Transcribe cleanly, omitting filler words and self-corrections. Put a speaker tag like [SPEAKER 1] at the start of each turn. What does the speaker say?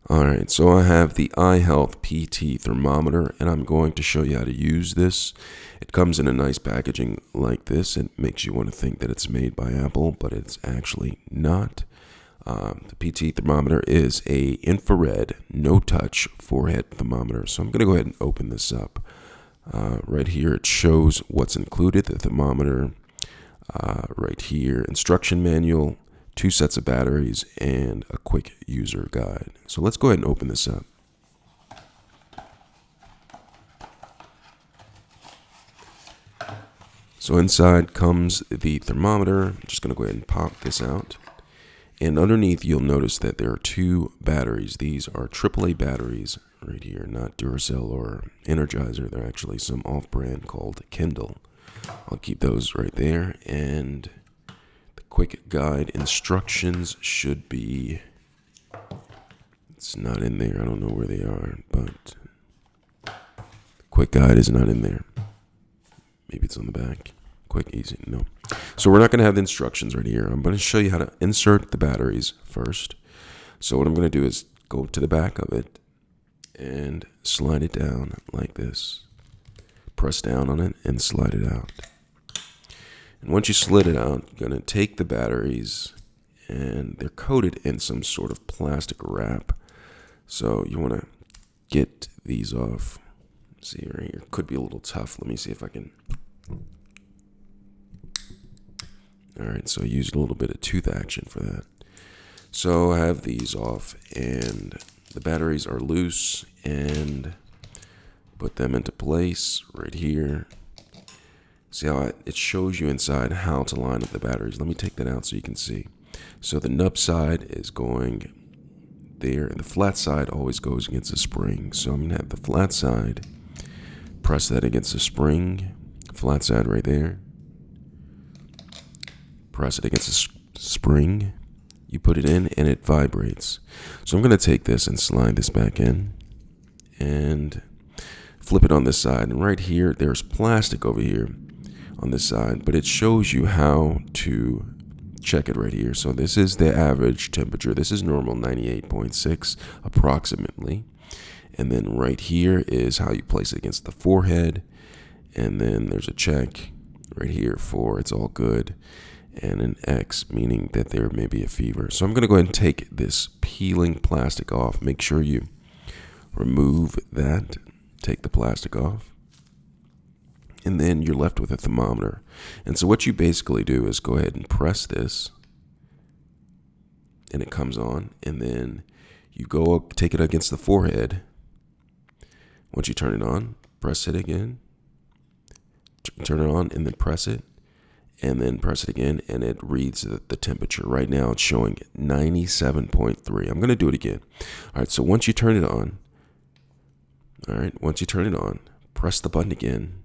[SPEAKER 1] Alright, so I have the iHealth PT thermometer, and I'm going to show you how to use this. It comes in a nice packaging like this. It makes you want to think that it's made by Apple, but it's actually not. The PT thermometer is a infrared, no-touch forehead thermometer. So I'm going to go ahead and open this up. Right here, it shows what's included, the thermometer. Right here, instruction manual, 2 sets of batteries, and a quick user guide. So let's go ahead and open this up. So inside comes the thermometer. I'm just going to go ahead and pop this out. And underneath, you'll notice that there are 2 batteries. These are AAA batteries right here, not Duracell or Energizer. They're actually some off-brand called Kindle. I'll keep those right there. And the quick guide instructions should be, it's not in there. I don't know where they are, but the quick guide is not in there. Maybe it's on the back. Quick, easy, no. So we're not going to have the instructions right here. I'm going to show you how to insert the batteries first. So what I'm going to do is go to the back of it and slide it down like this. Press down on it and slide it out. And once you slid it out, you're going to take the batteries, and they're coated in some sort of plastic wrap. So you want to get these off. See right here, could be a little tough. Let me see if I can. All right, so I used a little bit of tooth action for that. So I have these off, and the batteries are loose, and put them into place right here. See how it shows you inside how to line up the batteries. Let me take that out so you can see. So the nub side is going there, and the flat side always goes against the spring. So I'm going to have the flat side, press that against the spring, flat side right there. Press it against the spring. You put it in, and it vibrates. So I'm going to take this and slide this back in and flip it on this side. And right here, there's plastic over here on this side, but it shows you how to check it right here. So this is the average temperature. This is normal, 98.6 approximately. And then right here is how you place it against the forehead. And then there's a check right here for it's all good, and an X, meaning that there may be a fever. So I'm going to go ahead and take this peeling plastic off. Make sure you remove that. Take the plastic off. And then you're left with a thermometer. And so what you basically do is go ahead and press this, and it comes on. And then you go up, take it against the forehead. Once you turn it on, press it again. Turn it on, and then press it. And then press it again, and it reads the temperature. Right now, it's showing 97.3. I'm going to do it again. All right, so once you turn it on, press the button again,